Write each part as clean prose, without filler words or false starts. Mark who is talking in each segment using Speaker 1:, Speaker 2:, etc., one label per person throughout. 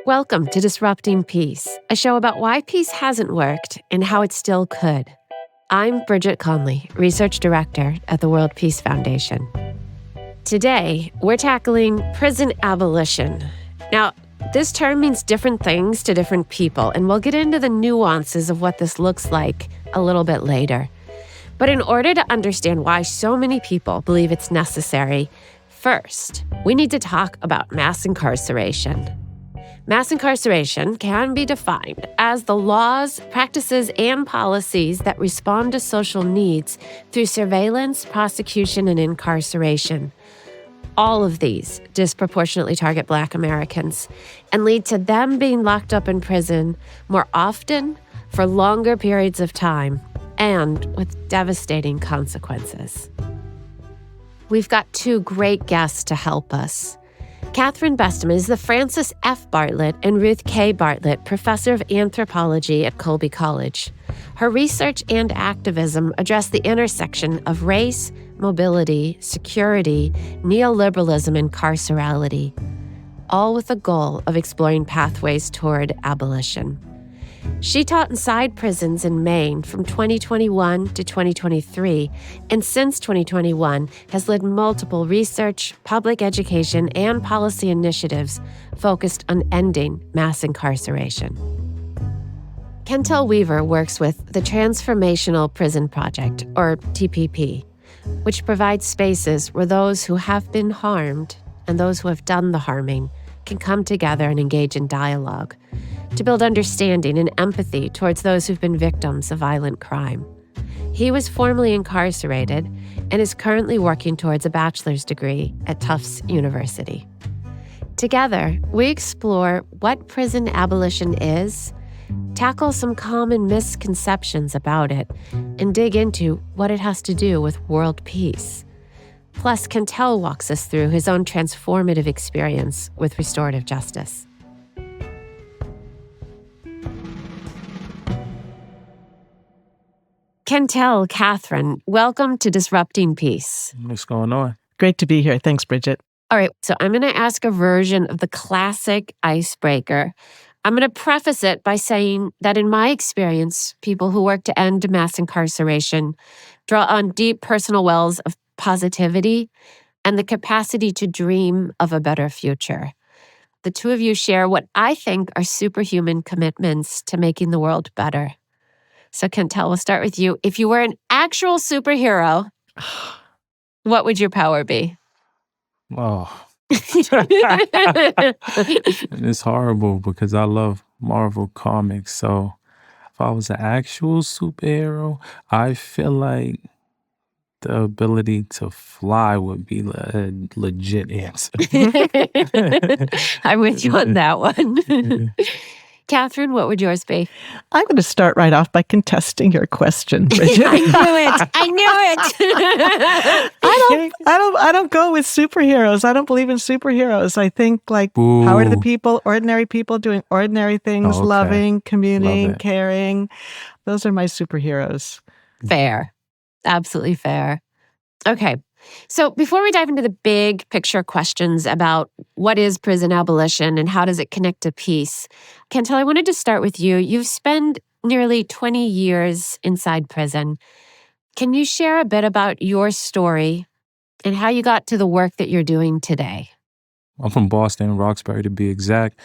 Speaker 1: Welcome to Disrupting Peace, a show about why peace hasn't worked and how it still could. I'm Bridget Conley, Research Director at the World Peace Foundation. Today, we're tackling prison abolition. Now, this term means different things to different people, and we'll get into the nuances of what this looks like a little bit later. But in order to understand why so many people believe it's necessary, first, we need to talk about mass incarceration. Mass incarceration can be defined as the laws, practices, and policies that respond to social needs through surveillance, prosecution, and incarceration. All of these disproportionately target Black Americans and lead to them being locked up in prison more often, for longer periods of time, and with devastating consequences. We've got two great guests to help us. Catherine Bestman is the Francis F. Bartlett and Ruth K. Bartlett Professor of Anthropology at Colby College. Her research and activism address the intersection of race, mobility, security, neoliberalism, and carcerality, all with the goal of exploring pathways toward abolition. She taught inside prisons in Maine from 2021 to 2023, and since 2021 has led multiple research, public education, and policy initiatives focused on ending mass incarceration. Kentel Weaver works with the Transformational Prison Project, or TPP, which provides spaces where those who have been harmed and those who have done the harming can come together and engage in dialogue to build understanding and empathy towards those who've been victims of violent crime. He was formerly incarcerated and is currently working towards a bachelor's degree at Tufts University. Together, we explore what prison abolition is, tackle some common misconceptions about it, and dig into what it has to do with world peace. Plus, Kentel walks us through his own transformative experience with restorative justice. Kentel, Catherine, welcome to Disrupting Peace.
Speaker 2: What's going on?
Speaker 3: Great to be here. Thanks, Bridget.
Speaker 1: All right, so I'm going to ask a version of the classic icebreaker. I'm going to preface it by saying that in my experience, people who work to end mass incarceration draw on deep personal wells of positivity and the capacity to dream of a better future. The two of you share what I think are superhuman commitments to making the world better. So, Kentel, we'll start with you. If you were an actual superhero, what would your power be?
Speaker 2: Oh. It's horrible because I love Marvel comics. So if I was an actual superhero, I feel like the ability to fly would be a legit answer.
Speaker 1: I'm with you on that one. Catherine, what would yours be?
Speaker 3: I'm going to start right off by contesting your question, Bridget.
Speaker 1: I knew it.
Speaker 3: I don't go with superheroes. I don't believe in superheroes. I think
Speaker 2: Ooh.
Speaker 3: Power to the people, ordinary people doing ordinary things,
Speaker 2: Oh, okay.
Speaker 3: loving, communing,
Speaker 2: Love it.
Speaker 3: caring. Those are my superheroes.
Speaker 1: Fair. Absolutely fair. Okay. So before we dive into the big picture questions about what is prison abolition and how does it connect to peace, Kentel, I wanted to start with you. You've spent nearly 20 years inside prison. Can you share a bit about your story and how you got to the work that you're doing today?
Speaker 2: I'm from Boston, Roxbury to be exact.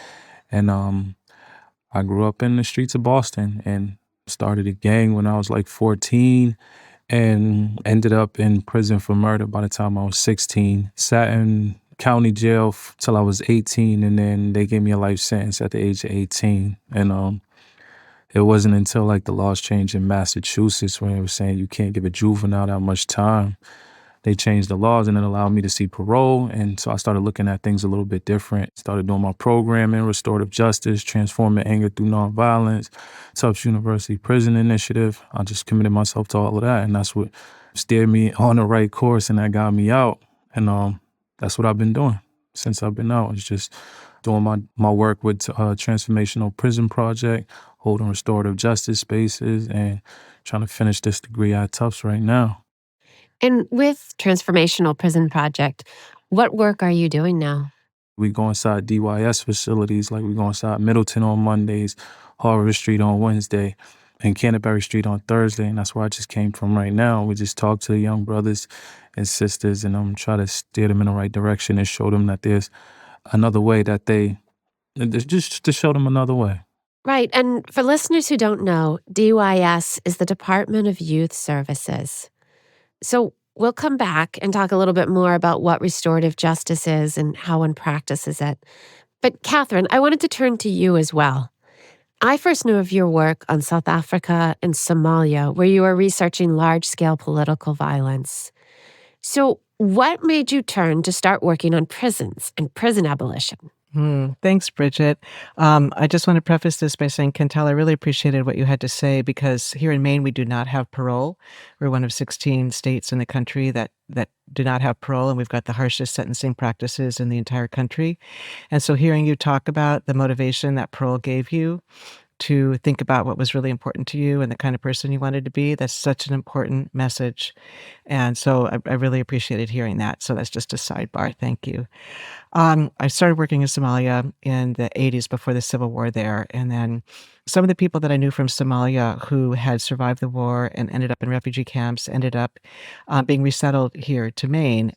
Speaker 2: And I grew up in the streets of Boston and started a gang when I was 14. And ended up in prison for murder by the time I was 16. Sat in county jail till I was 18, and then they gave me a life sentence at the age of 18. And it wasn't until the laws changed in Massachusetts when they were saying you can't give a juvenile that much time. They changed the laws and it allowed me to see parole. And so I started looking at things a little bit different. Started doing my program in restorative justice, transforming anger through nonviolence, Tufts University Prison Initiative. I just committed myself to all of that. And that's what steered me on the right course and that got me out. And that's what I've been doing since I've been out. It's just doing my work with Transformational Prison Project, holding restorative justice spaces, and trying to finish this degree at Tufts right now.
Speaker 1: And with Transformational Prison Project, what work are you doing now?
Speaker 2: We go inside DYS facilities, like we go inside Middleton on Mondays, Harvard Street on Wednesday, and Canterbury Street on Thursday. And that's where I just came from right now. We just talk to the young brothers and sisters and try to steer them in the right direction and show them that there's another way just to show them another way.
Speaker 1: Right. And for listeners who don't know, DYS is the Department of Youth Services. So we'll come back and talk a little bit more about what restorative justice is and how one practices it. But Catherine, I wanted to turn to you as well. I first knew of your work on South Africa and Somalia, where you were researching large-scale political violence. So what made you turn to start working on prisons and prison abolition?
Speaker 3: Thanks, Bridget. I just want to preface this by saying, Kentel, I really appreciated what you had to say, because here in Maine, we do not have parole. We're one of 16 states in the country that do not have parole, and we've got the harshest sentencing practices in the entire country. And so hearing you talk about the motivation that parole gave you to think about what was really important to you and the kind of person you wanted to be, that's such an important message. And so I really appreciated hearing that. So that's just a sidebar. Thank you. I started working in Somalia in the 80s before the civil war there. And then some of the people that I knew from Somalia who had survived the war and ended up in refugee camps ended up being resettled here to Maine.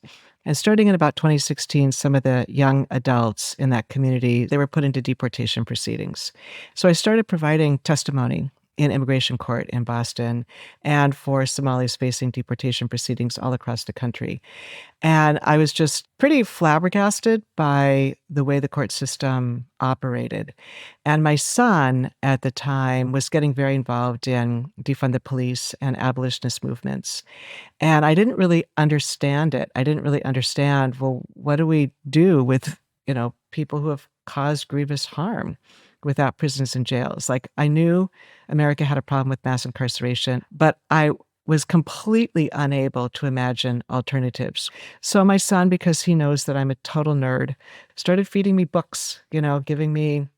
Speaker 3: And starting in about 2016, some of the young adults in that community, they were put into deportation proceedings. So I started providing testimony in immigration court in Boston and for Somalis facing deportation proceedings all across the country. And I was just pretty flabbergasted by the way the court system operated. And my son at the time was getting very involved in defund the police and abolitionist movements. And I didn't really understand it. I didn't really understand, well, what do we do with, people who have caused grievous harm without prisons and jails? Like, I knew America had a problem with mass incarceration, but I was completely unable to imagine alternatives. So my son, because he knows that I'm a total nerd, started feeding me books, giving me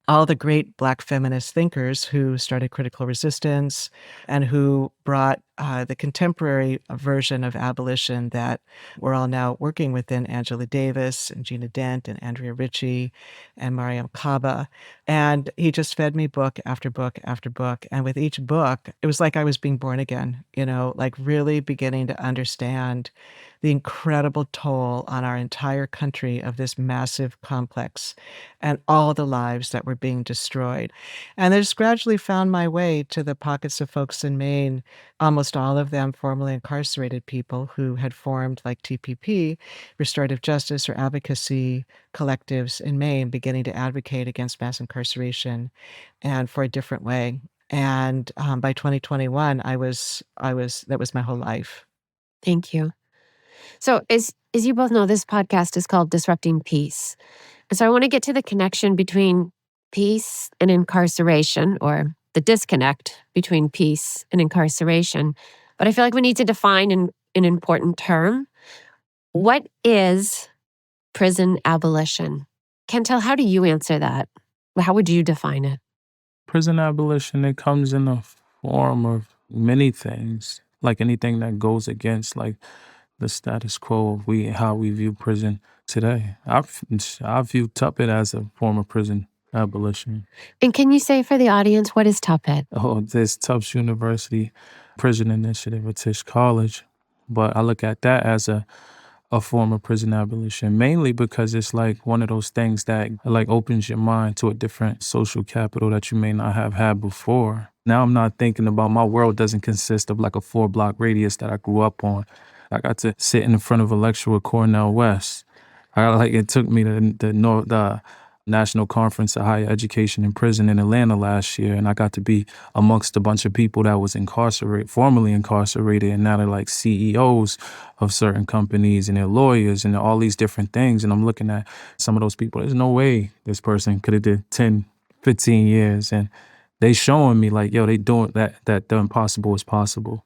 Speaker 3: all the great Black feminist thinkers who started critical resistance and who brought the contemporary version of abolition that we're all now working within: Angela Davis and Gina Dent and Andrea Ritchie and Mariam Kaba. And he just fed me book after book after book. And with each book, it was like I was being born again, like really beginning to understand the incredible toll on our entire country of this massive complex and all the lives that were being destroyed. And I just gradually found my way to the pockets of folks in Maine, almost all of them formerly incarcerated people who had formed, like TPP, restorative justice or advocacy collectives in Maine, beginning to advocate against mass incarceration and for a different way. And by 2021, that was my whole life.
Speaker 1: Thank you. So as you both know, this podcast is called Disrupting Peace. And so I want to get to the connection between peace and incarceration, or the disconnect between peace and incarceration. But I feel like we need to define an important term. What is prison abolition? Kentel, how do you answer that? How would you define it?
Speaker 2: Prison abolition, it comes in the form of many things, like anything that goes against like the status quo of how we view prison today. I view Tuppet as a form of prison abolition.
Speaker 1: And can you say for the audience, what is Tuppet?
Speaker 2: Oh, there's Tufts University Prison Initiative at Tisch College, but I look at that as a form of prison abolition, mainly because it's like one of those things that like opens your mind to a different social capital that you may not have had before. Now I'm not thinking about, my world doesn't consist of like a 4-block radius that I grew up on. I got to sit in front of a lecture with Cornell West. It took me to the National Conference of Higher Education in Prison in Atlanta last year, and I got to be amongst a bunch of people that was formerly incarcerated, and now they're like CEOs of certain companies, and they're lawyers, and all these different things. And I'm looking at some of those people. There's no way this person could have did 10, 15 years, and they showing me like, yo, they doing that the impossible is possible.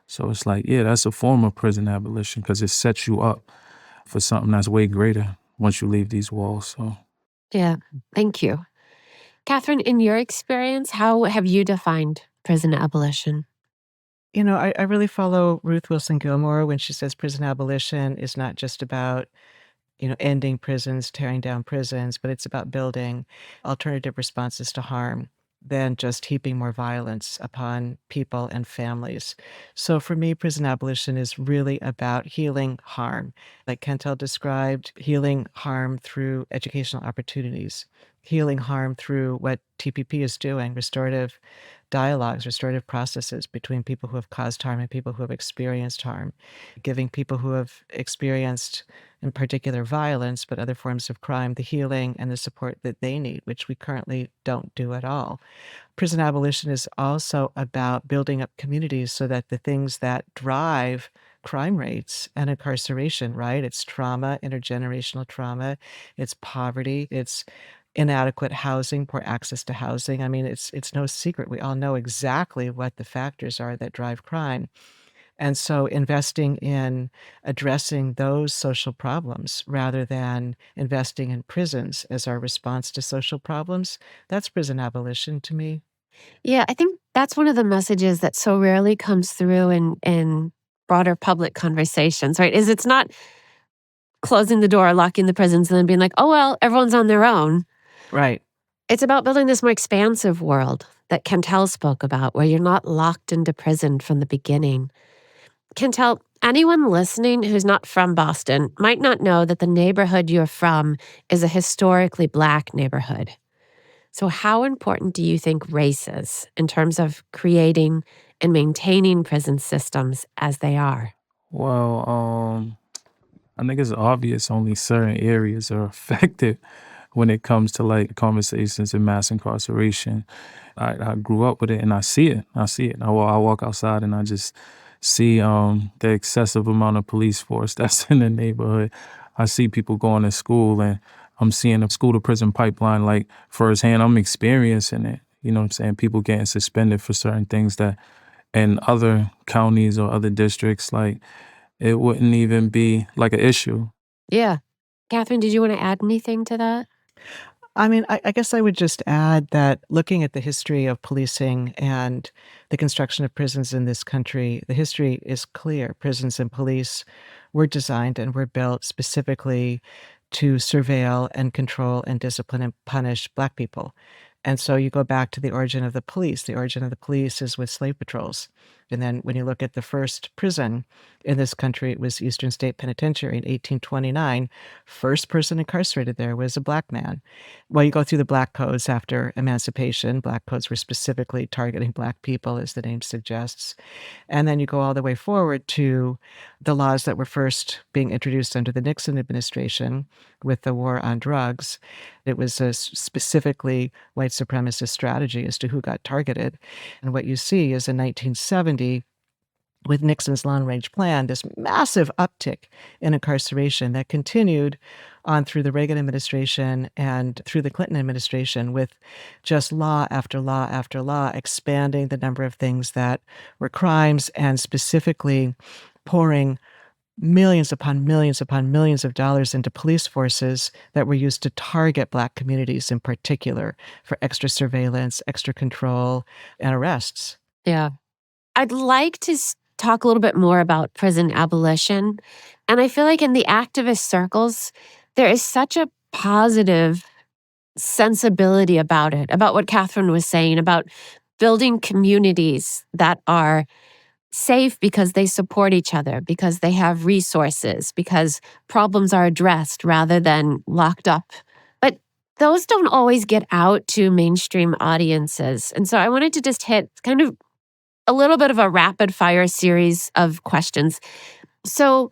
Speaker 2: So it's like, yeah, that's a form of prison abolition because it sets you up for something that's way greater once you leave these walls. So.
Speaker 1: Yeah, thank you. Catherine, in your experience, how have you defined prison abolition?
Speaker 3: I really follow Ruth Wilson Gilmore when she says prison abolition is not just about ending prisons, tearing down prisons, but it's about building alternative responses to harm than just heaping more violence upon people and families. So for me, prison abolition is really about healing harm. Like Kentel described, healing harm through educational opportunities, healing harm through what TPP is doing, restorative dialogues, restorative processes between people who have caused harm and people who have experienced harm, giving people who have experienced, in particular, violence, but other forms of crime, the healing and the support that they need, which we currently don't do at all. Prison abolition is also about building up communities so that the things that drive crime rates and incarceration, right? It's trauma, intergenerational trauma, it's poverty, it's inadequate housing, poor access to housing. I mean, it's no secret. We all know exactly what the factors are that drive crime. And so investing in addressing those social problems rather than investing in prisons as our response to social problems, that's prison abolition to me.
Speaker 1: Yeah, I think that's one of the messages that so rarely comes through in broader public conversations, right? Is it's not closing the door, locking the prisons, and then being like, oh, well, everyone's on their own.
Speaker 3: Right.
Speaker 1: It's about building this more expansive world that Kentel spoke about, where you're not locked into prison from the beginning. Kentel, anyone listening who's not from Boston might not know that the neighborhood you're from is a historically Black neighborhood. So how important do you think race is in terms of creating and maintaining prison systems as they are?
Speaker 2: Well, I think it's obvious only certain areas are affected when it comes to like conversations in mass incarceration. I grew up with it and I see it. I walk outside and I just see the excessive amount of police force that's in the neighborhood. I see people going to school and I'm seeing the school to prison pipeline like firsthand. I'm experiencing it. You know what I'm saying? People getting suspended for certain things that in other counties or other districts, like it wouldn't even be like an issue.
Speaker 1: Yeah. Catherine, did you want to add anything to that?
Speaker 3: I mean, I guess I would just add that looking at the history of policing and the construction of prisons in this country, the history is clear. Prisons and police were designed and were built specifically to surveil and control and discipline and punish Black people. And so you go back to the origin of the police. The origin of the police is with slave patrols. And then when you look at the first prison in this country, it was Eastern State Penitentiary in 1829. First person incarcerated there was a Black man. Well, you go through the Black codes after emancipation. Black codes were specifically targeting Black people, as the name suggests. And then you go all the way forward to the laws that were first being introduced under the Nixon administration with the war on drugs. It was a specifically white supremacist strategy as to who got targeted. And what you see is in 1970, with Nixon's long-range plan, this massive uptick in incarceration that continued on through the Reagan administration and through the Clinton administration with just law after law after law, expanding the number of things that were crimes and specifically pouring millions upon millions upon millions of dollars into police forces that were used to target Black communities in particular for extra surveillance, extra control, and arrests.
Speaker 1: Yeah. I'd like to talk a little bit more about prison abolition. And I feel like in the activist circles, there is such a positive sensibility about it, about what Catherine was saying, about building communities that are safe because they support each other, because they have resources, because problems are addressed rather than locked up. But those don't always get out to mainstream audiences. And so I wanted to just hit kind of a little bit of a rapid fire series of questions. So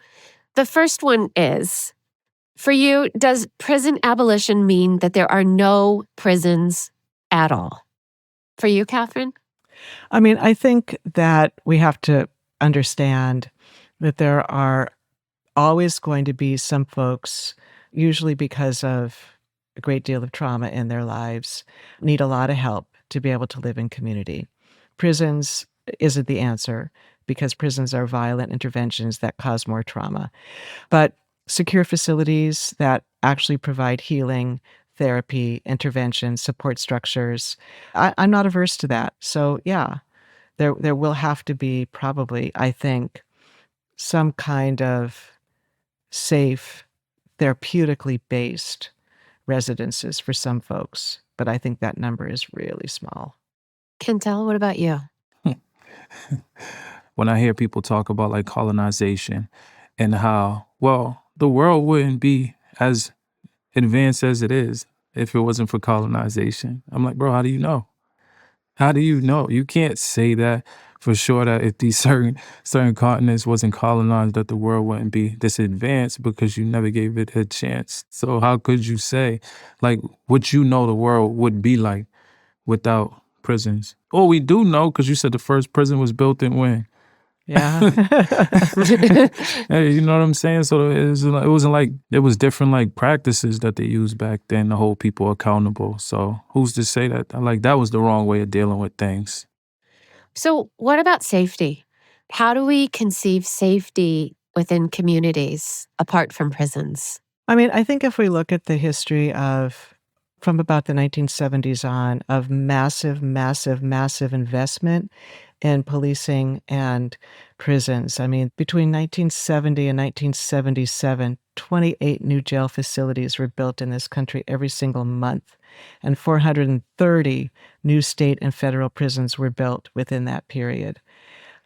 Speaker 1: the first one is, for you, does prison abolition mean that there are no prisons at all? For you, Catherine?
Speaker 3: I mean, I think that we have to understand that there are always going to be some folks, usually because of a great deal of trauma in their lives, need a lot of help to be able to live in community. Prisons isn't the answer because prisons are violent interventions that cause more trauma. But secure facilities that actually provide healing, therapy, intervention, support structures, I'm not averse to that. So yeah, there will have to be probably, I think, some kind of safe, therapeutically based residences for some folks, but I think that number is really small.
Speaker 1: Kentel, what about you?
Speaker 2: When I hear people talk about like colonization and how, well, the world wouldn't be as advanced as it is if it wasn't for colonization. I'm like, bro, how do you know? How do you know? You can't say that for sure that if these certain continents wasn't colonized, that the world wouldn't be this advanced because you never gave it a chance. So how could you say like what you know the world would be like without prisons? Oh, we do know because you said the first prison was built in when?
Speaker 3: Yeah.
Speaker 2: Hey, you know what I'm saying? So it wasn't like it was different like practices that they used back then to hold people accountable. So who's to say that like that was the wrong way of dealing with things?
Speaker 1: So, what about safety? How do we conceive safety within communities apart from prisons?
Speaker 3: I mean, I think if we look at the history of from about the 1970s on of massive, massive, massive investment in policing and prisons. I mean, between 1970 and 1977, 28 new jail facilities were built in this country every single month, and 430 new state and federal prisons were built within that period.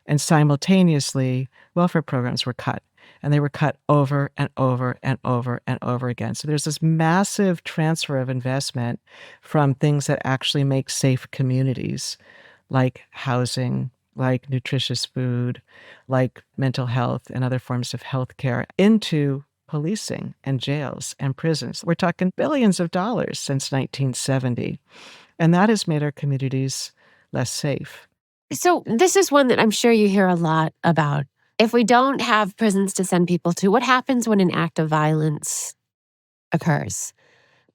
Speaker 3: And simultaneously, welfare programs were cut. And they were cut over and over and over and over again. So there's this massive transfer of investment from things that actually make safe communities, like housing, like nutritious food, like mental health and other forms of health care, into policing and jails and prisons. We're talking billions of dollars since 1970. And that has made our communities less safe.
Speaker 1: So, this is one that I'm sure you hear a lot about. If we don't have prisons to send people to, what happens when an act of violence occurs?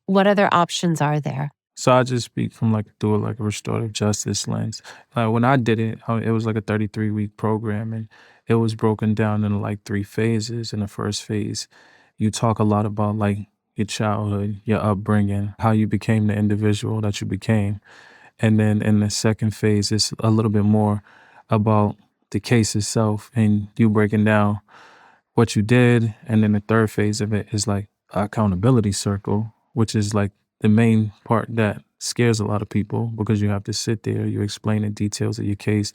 Speaker 1: What other options are there?
Speaker 2: So I just speak from like through like a restorative justice lens. When I did it, it was like a 33-week program, and it was broken down into like 3 phases. In the first phase, you talk a lot about like your childhood, your upbringing, how you became the individual that you became. And then in the second phase, it's a little bit more about the case itself and you breaking down what you did. And then the third phase of it is like accountability circle, which is like the main part that scares a lot of people because you have to sit there, you explain the details of your case,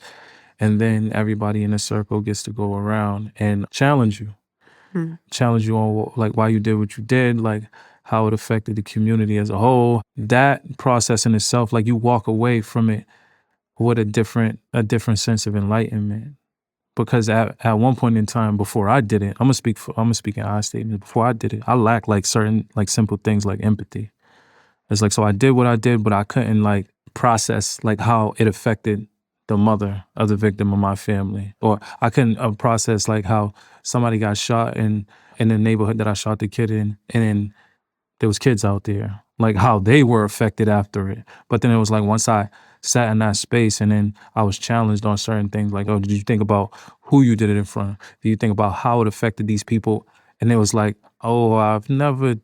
Speaker 2: and then everybody in the circle gets to go around and challenge you. Challenge you on like why you did what you did, like how it affected the community as a whole. That process in itself, like you walk away from it with a different sense of enlightenment. Because at one point in time before I did it, I'm gonna speak in I statements. Before I did it, I lacked like certain like simple things like empathy. It's like so I did what I did, but I couldn't like process like how it affected the mother of the victim of my family, or I couldn't process like how somebody got shot in the neighborhood that I shot the kid in, and then there was kids out there, like how they were affected after it. But then it was like once I sat in that space and then I was challenged on certain things like, oh, did you think about who you did it in front of? Did you think about how it affected these people? And it was like, oh, I've never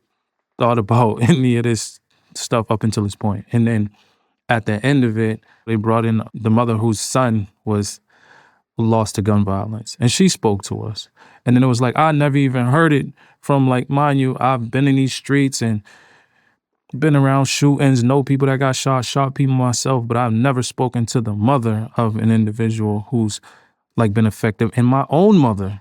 Speaker 2: thought about any of this stuff up until this point. And then at the end of it, they brought in the mother whose son was lost to gun violence. And she spoke to us. And then it was like, I never even heard it from like, mind you, I've been in these streets and been around shootings, know people that got shot people myself, but I've never spoken to the mother of an individual who's like been affected. And my own mother,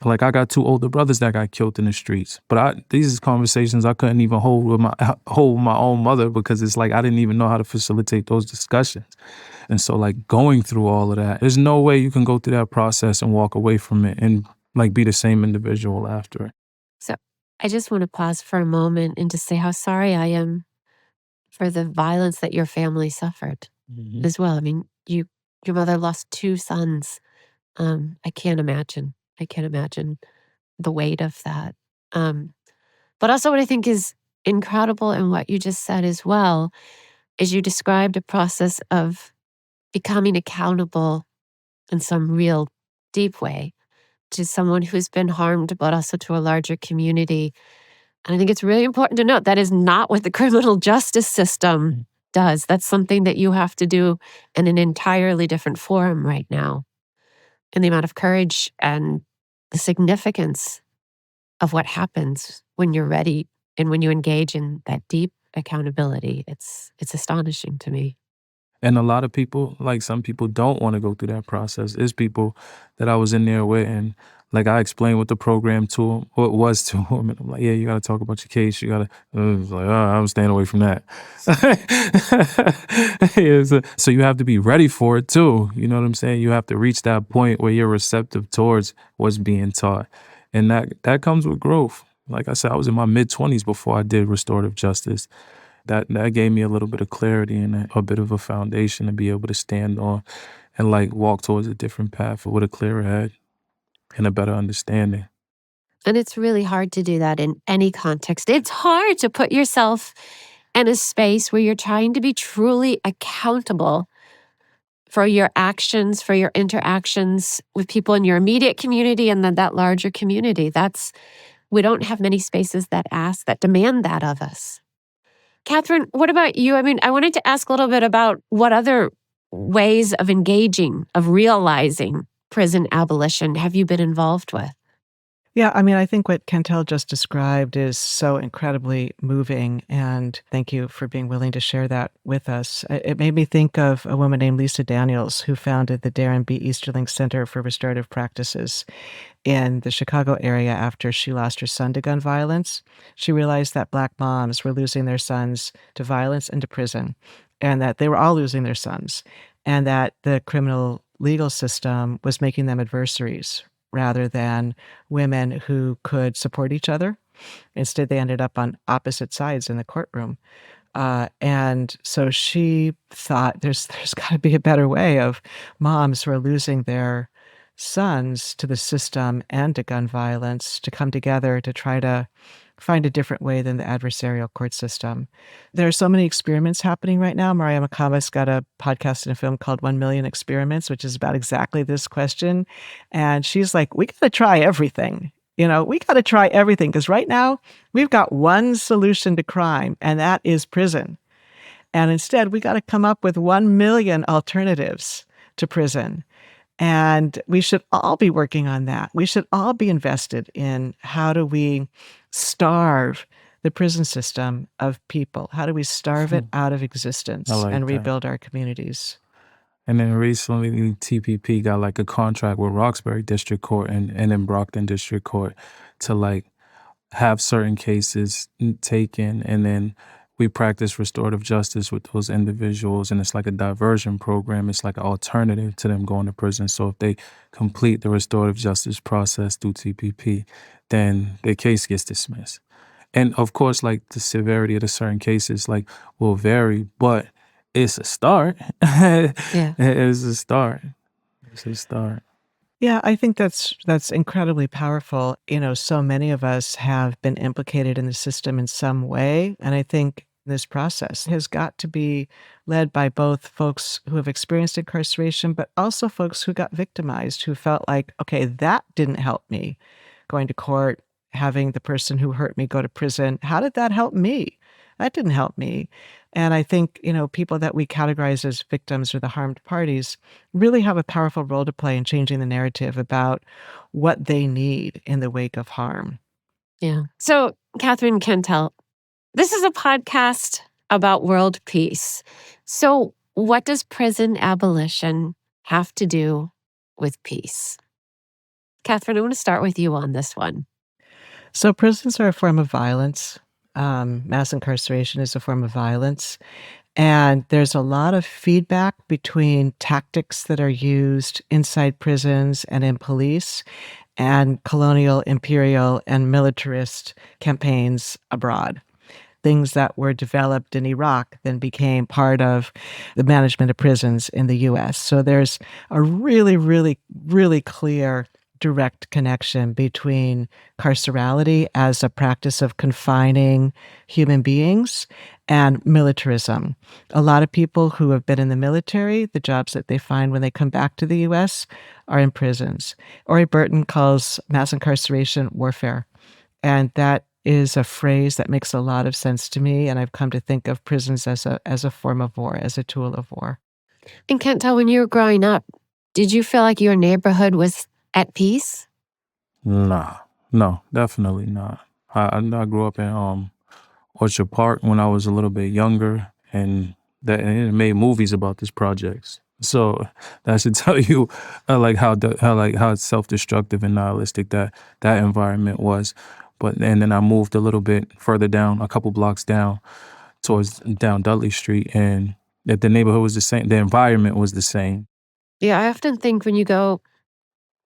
Speaker 2: like I got 2 older brothers that got killed in the streets. But these conversations I couldn't even hold with my own mother because it's like I didn't even know how to facilitate those discussions. And so like going through all of that, there's no way you can go through that process and walk away from it and like be the same individual after it.
Speaker 1: So, I just want to pause for a moment and to say how sorry I am for the violence that your family suffered as well. I mean, your mother lost 2 sons. I can't imagine. I can't imagine the weight of that. But also what I think is incredible in what you just said as well is you described a process of becoming accountable in some real deep way to someone who's been harmed, but also to a larger community. And I think it's really important to note that is not what the criminal justice system does. That's something that you have to do in an entirely different forum right now. And the amount of courage and the significance of what happens when you're ready and when you engage in that deep accountability. It's astonishing to me.
Speaker 2: And a lot of people, like some people don't want to go through that process. There's people that I was in there with, and like I explained what the program to them, what it was to them, and I'm like, yeah, you got to talk about your case. You got to, like, oh, I'm staying away from that. Yeah, so you have to be ready for it too. You know what I'm saying? You have to reach that point where you're receptive towards what's being taught. And that comes with growth. Like I said, I was in my mid-20s before I did restorative justice. That gave me a little bit of clarity and a bit of a foundation to be able to stand on and like walk towards a different path with a clearer head and a better understanding.
Speaker 1: And it's really hard to do that in any context. It's hard to put yourself in a space where you're trying to be truly accountable for your actions, for your interactions with people in your immediate community and then that larger community. We don't have many spaces that demand that of us. Catherine, what about you? I mean, I wanted to ask a little bit about what other ways of engaging, of realizing prison abolition have you been involved with?
Speaker 3: Yeah, I mean, I think what Kentel just described is so incredibly moving, and thank you for being willing to share that with us. It made me think of a woman named Lisa Daniels, who founded the Darren B. Easterling Center for Restorative Practices in the Chicago area after she lost her son to gun violence. She realized that Black moms were losing their sons to violence and to prison, and that they were all losing their sons, and that the criminal legal system was making them adversaries rather than women who could support each other. Instead, they ended up on opposite sides in the courtroom. And so she thought there's got to be a better way of moms who are losing their sons to the system and to gun violence to come together to try to find a different way than the adversarial court system. There are so many experiments happening right now. Mariah McComas got a podcast and a film called 1 Million Experiments, which is about exactly this question. And she's like, we got to try everything. We got to try everything because right now we've got one solution to crime, and that is prison. And instead, we got to come up with 1 million alternatives to prison. And we should all be working on that. We should all be invested in how do we starve the prison system of people? How do we starve it out of existence and rebuild our communities?
Speaker 2: And then recently, TPP got like a contract with Roxbury District Court and then Brockton District Court to like have certain cases taken, and then we practice restorative justice with those individuals, and it's like a diversion program. It's like an alternative to them going to prison. So if they complete the restorative justice process through TPP, then their case gets dismissed. And of course, like the severity of the certain cases like will vary, but it's a start.
Speaker 1: Yeah.
Speaker 2: It's a start. It's a start.
Speaker 3: Yeah, I think that's incredibly powerful. So many of us have been implicated in the system in some way, and I think this process has got to be led by both folks who have experienced incarceration, but also folks who got victimized, who felt like, okay, that didn't help me. Going to court, having the person who hurt me go to prison, how did that help me? That didn't help me. And I think, people that we categorize as victims or the harmed parties really have a powerful role to play in changing the narrative about what they need in the wake of harm.
Speaker 1: Yeah. So, Catherine Kentel, this is a podcast about world peace. So, what does prison abolition have to do with peace? Catherine, I want to start with you on this one.
Speaker 3: So prisons are a form of violence. Mass incarceration is a form of violence. And there's a lot of feedback between tactics that are used inside prisons and in police and colonial, imperial, and militarist campaigns abroad. Things that were developed in Iraq then became part of the management of prisons in the U.S. So there's a really, really, really clear direct connection between carcerality as a practice of confining human beings and militarism. A lot of people who have been in the military, the jobs that they find when they come back to the U.S. are in prisons. Ori Burton calls mass incarceration warfare. And that is a phrase that makes a lot of sense to me. And I've come to think of prisons as a form of war, as a tool of war.
Speaker 1: And Kentel, when you were growing up, did you feel like your neighborhood was at peace?
Speaker 2: Nah. No, definitely not. I grew up in Orchard Park when I was a little bit younger, and it made movies about this projects. So that should tell you how self-destructive and nihilistic that environment was. But and then I moved a little bit further down, a couple blocks down, towards down Dudley Street, and that the neighborhood was the same, the environment was the same.
Speaker 1: Yeah, I often think when you're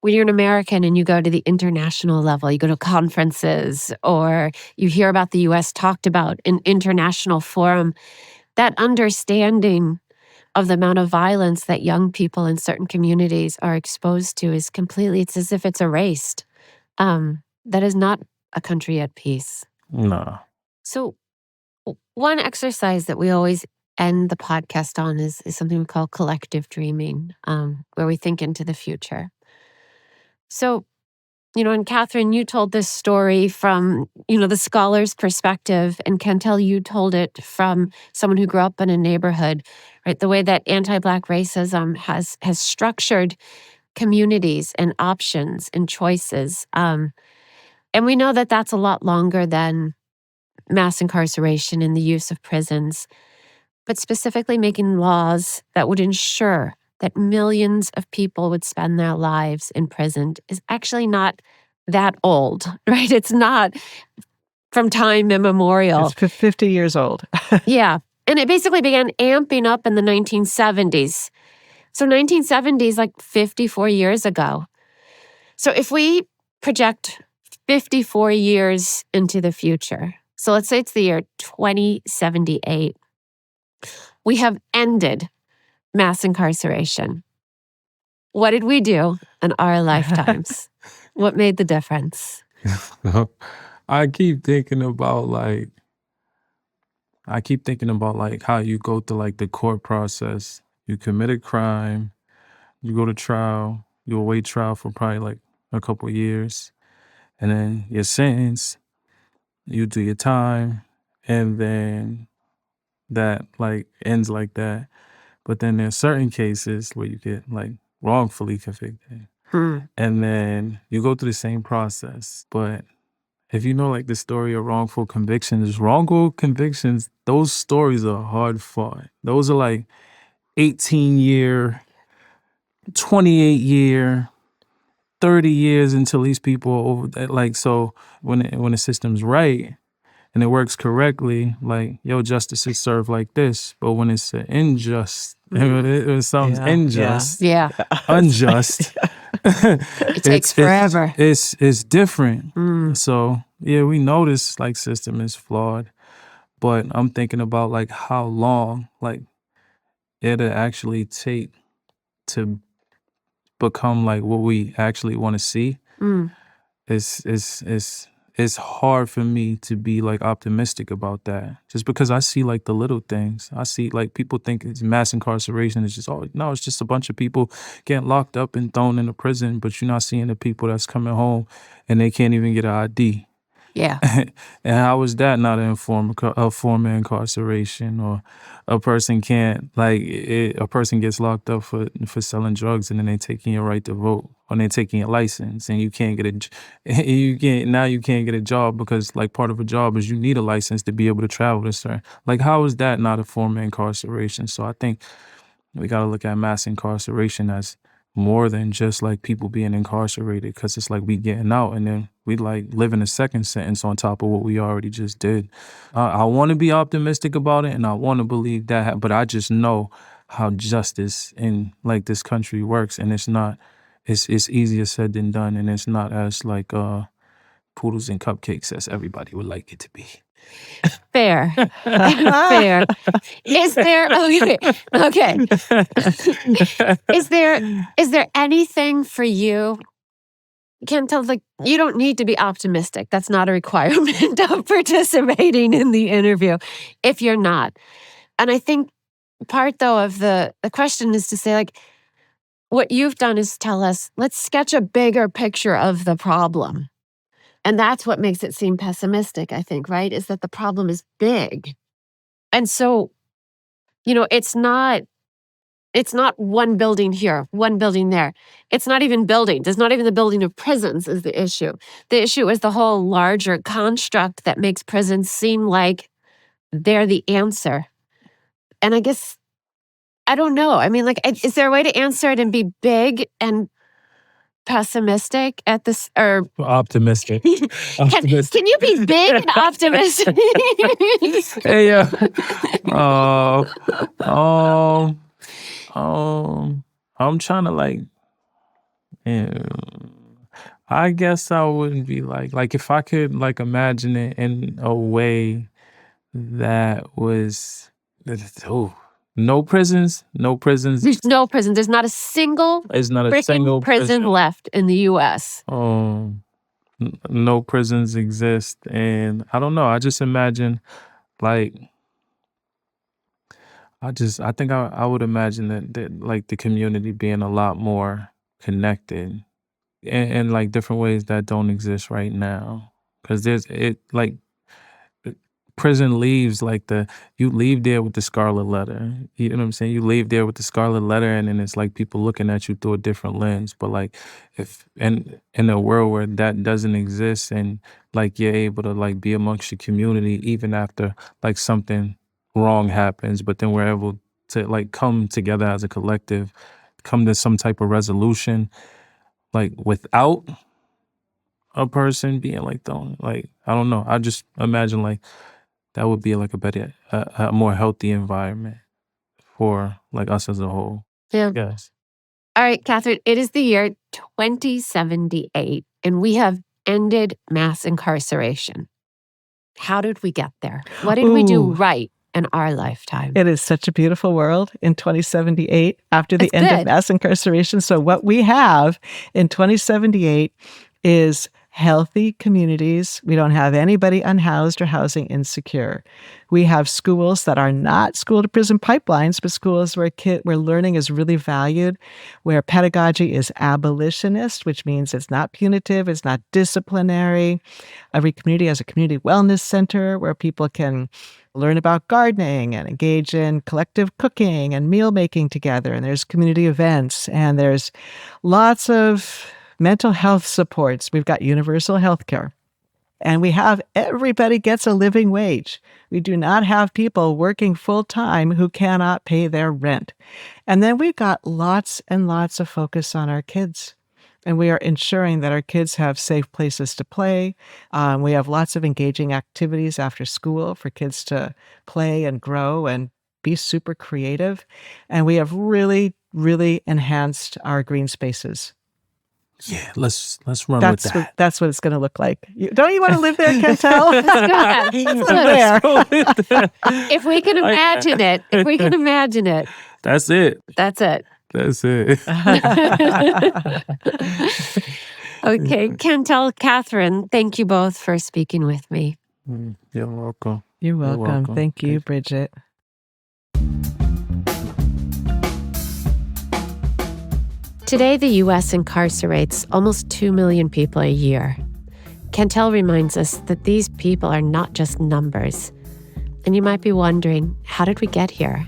Speaker 1: an American and you go to the international level, you go to conferences or you hear about the US talked about in international forum, that understanding of the amount of violence that young people in certain communities are exposed to is completely, it's as if it's erased. That is not a country at peace.
Speaker 2: No.
Speaker 1: So one exercise that we always end the podcast on is something we call collective dreaming, where we think into the future. So, and Catherine, you told this story from, the scholar's perspective, and Cantel, you told it from someone who grew up in a neighborhood, right? The way that anti-Black racism has structured communities and options and choices. And we know that that's a lot longer than mass incarceration and the use of prisons, but specifically making laws that would ensure that millions of people would spend their lives in prison is actually not that old, right? It's not from time immemorial.
Speaker 3: It's 50 years old.
Speaker 1: Yeah. And it basically began amping up in the 1970s. So 1970s, like 54 years ago. So if we project 54 years into the future, so let's say it's the year 2078, we have ended mass incarceration. What did we do in our lifetimes? What made the difference?
Speaker 2: I keep thinking about how you go through the court process. You commit a crime, you go to trial, you await trial for probably a couple of years, and then you're sentenced, you do your time, and then that ends like that. But then there's certain cases where you get wrongfully convicted. And then you go through the same process. But if you know the story of wrongful convictions, those stories are hard fought. Those are 18-year, 28-year, 30 years until these people are over that. So when the system's right and it works correctly, justice is served like this. But when it's unjust, it sounds unjust, unjust.
Speaker 1: It takes forever.
Speaker 2: It's different. So yeah, we know this system is flawed, but I'm thinking about how long it'll actually take to become what we actually want to see. It's hard for me to be optimistic about that, just because I see the little things. I see people think it's mass incarceration. It's just it's just a bunch of people getting locked up and thrown into prison, but you're not seeing the people that's coming home and they can't even get an ID.
Speaker 1: Yeah.
Speaker 2: And how is that not a form of incarceration? Or a person can't a person gets locked up for selling drugs, and then they taking your right to vote, or they taking your license, and you can't get you can't get a job because part of a job is you need a license to be able to travel to certain. How is that not a form of incarceration? So I think we got to look at mass incarceration as more than just people being incarcerated, because it's we getting out and then we living a second sentence on top of what we already just did. I want to be optimistic about it, and I want to believe that, but I just know how justice in this country works, and it's not. It's easier said than done, and it's not as poodles and cupcakes as everybody would like it to be.
Speaker 1: Fair. Fair. Is there okay. Is there anything for you? Can't tell, you don't need to be optimistic. That's not a requirement of participating in the interview if you're not. And I think part though of the question is to say what you've done is tell us, let's sketch a bigger picture of the problem. And that's what makes it seem pessimistic, I think, right? Is that the problem is big. And so, it's not It's not one building here, one building there. It's not even buildings. It's not even the building of prisons is the issue. The issue is the whole larger construct that makes prisons seem like they're the answer. And I guess, I don't know. I mean, like, is there a way to answer it and be big and pessimistic at this, or
Speaker 2: Optimistic.
Speaker 1: can you be big and optimistic?
Speaker 2: Hey, I'm trying to like, I guess I wouldn't be like if I could like imagine it in a way that was, no prisons.
Speaker 1: There's no prison. There's not a single
Speaker 2: There's not a
Speaker 1: freaking
Speaker 2: single
Speaker 1: prison left in the U.S.
Speaker 2: No prisons exist, and I don't know. I just imagine, like, I think I would imagine that like the community being a lot more connected, in like different ways that don't exist right now. Because prison leaves like you leave there with the scarlet letter. You know what I'm saying? You leave there with the scarlet letter, and then it's like people looking at you through a different lens. But like if in a world where that doesn't exist, and like you're able to like be amongst your community even after like something wrong happens, but then we're able to like come together as a collective, come to some type of resolution, like without a person being like I don't know. I just imagine like that would be like a better, a more healthy environment for like us as a whole.
Speaker 1: Yeah.
Speaker 2: Yes.
Speaker 1: All right, Catherine, it is the year 2078, and we have ended mass incarceration. How did we get there? What did we do right in our lifetime?
Speaker 3: It is such a beautiful world in 2078 after the
Speaker 1: It's
Speaker 3: end
Speaker 1: good.
Speaker 3: of mass incarceration. So what we have in 2078 is healthy communities. We don't have anybody unhoused or housing insecure. We have schools that are not school-to-prison pipelines, but schools where learning is really valued, where pedagogy is abolitionist, which means it's not punitive, it's not disciplinary. Every community has a community wellness center where people can learn about gardening and engage in collective cooking and meal making together. And there's community events, and there's lots of mental health supports. We've got universal health care. And we have everybody gets a living wage. We do not have people working full time who cannot pay their rent. And then we've got lots and lots of focus on our kids. And we are ensuring that our kids have safe places to play. We have lots of engaging activities after school for kids to play and grow and be super creative. And we have really, really enhanced our green spaces.
Speaker 2: Yeah, let's run with that.
Speaker 3: That's what it's going to look like. Don't you want to live there, Cantel?
Speaker 1: Let's go ahead. If we can imagine it.
Speaker 2: That's it.
Speaker 1: Okay, Cantel, Catherine, thank you both for speaking with me.
Speaker 2: You're welcome.
Speaker 3: You're welcome. Thank you, Bridget.
Speaker 1: Today, the U.S. incarcerates almost 2 million people a year. Cantel reminds us that these people are not just numbers. And you might be wondering, how did we get here?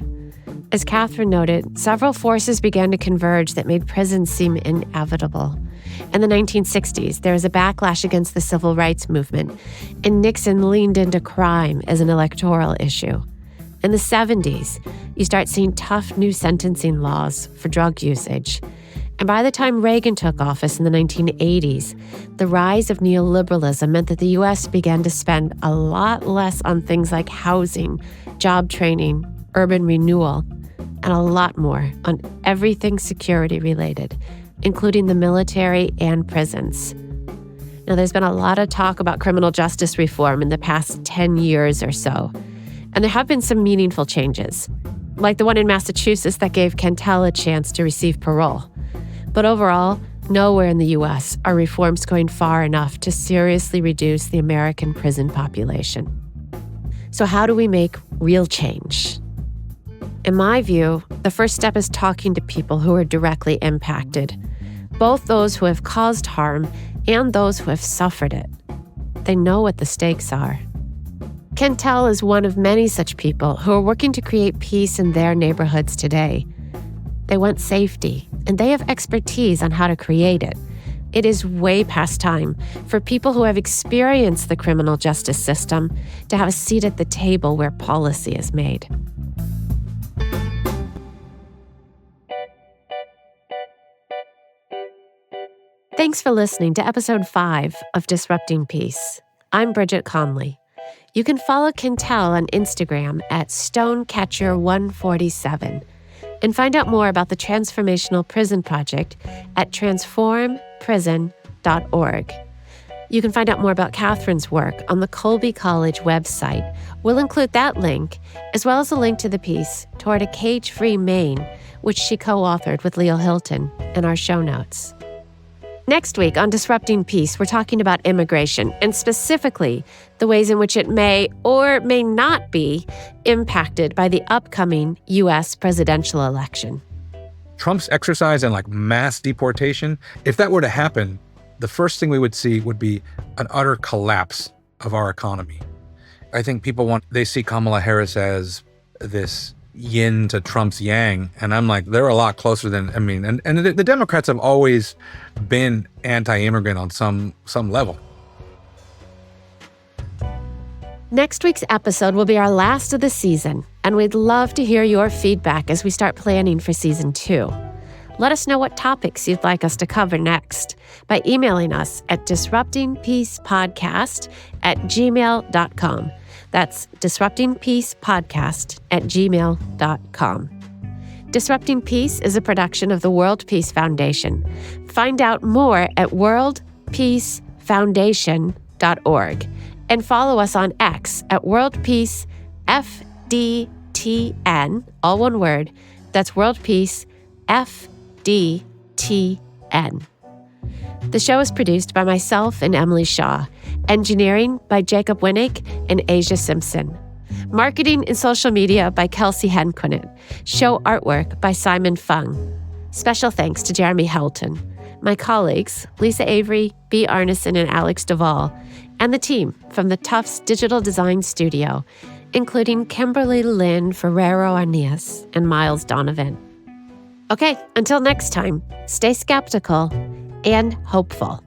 Speaker 1: As Catherine noted, several forces began to converge that made prisons seem inevitable. In the 1960s, there was a backlash against the civil rights movement, and Nixon leaned into crime as an electoral issue. In the 70s, you start seeing tough new sentencing laws for drug usage. And by the time Reagan took office in the 1980s, the rise of neoliberalism meant that the U.S. began to spend a lot less on things like housing, job training, urban renewal, and a lot more on everything security related, including the military and prisons. Now, there's been a lot of talk about criminal justice reform in the past 10 years or so, and there have been some meaningful changes, like the one in Massachusetts that gave Cantel a chance to receive parole. But overall, nowhere in the U.S. are reforms going far enough to seriously reduce the American prison population. So how do we make real change? In my view, the first step is talking to people who are directly impacted, both those who have caused harm and those who have suffered it. They know what the stakes are. Cantel is one of many such people who are working to create peace in their neighborhoods today. They want safety, and they have expertise on how to create it. It is way past time for people who have experienced the criminal justice system to have a seat at the table where policy is made. Thanks for listening to episode 5 of Disrupting Peace. I'm Bridget Conley. You can follow Quintel on Instagram at Stonecatcher147 and find out more about the Transformational Prison Project at transformprison.org. You can find out more about Catherine's work on the Colby College website. We'll include that link, as well as a link to the piece Toward a Cage-Free Maine, which she co-authored with Leo Helton, in our show notes. Next week on Disrupting Peace, we're talking about immigration, and specifically the ways in which it may or may not be impacted by the upcoming U.S. presidential election.
Speaker 4: Trump's exercise and mass deportation, if that were to happen, the first thing we would see would be an utter collapse of our economy. I think they see Kamala Harris as this yin to Trump's yang, and I'm like, they're a lot closer than, and the Democrats have always been anti-immigrant on some level.
Speaker 1: Next week's episode will be our last of the season, and we'd love to hear your feedback as we start planning for season 2. Let us know what topics you'd like us to cover next by emailing us at disruptingpeacepodcast@gmail.com. That's disruptingpeacepodcast@gmail.com. Disrupting Peace is a production of the World Peace Foundation. Find out more at worldpeacefoundation.org and follow us on X at WorldPeaceFDTN, all one word. That's WorldPeaceFDTN. The show is produced by myself and Emily Shaw. Engineering by Jacob Winnick and Asia Simpson. Marketing and social media by Kelsey Henquinet. Show artwork by Simon Fung. Special thanks to Jeremy Helton. My colleagues, Lisa Avery, B. Arneson, and Alex Duvall, and the team from the Tufts Digital Design Studio, including Kimberly, Lynn, Forero-Arnias, and Miles Donovan. Okay, until next time, stay skeptical and hopeful.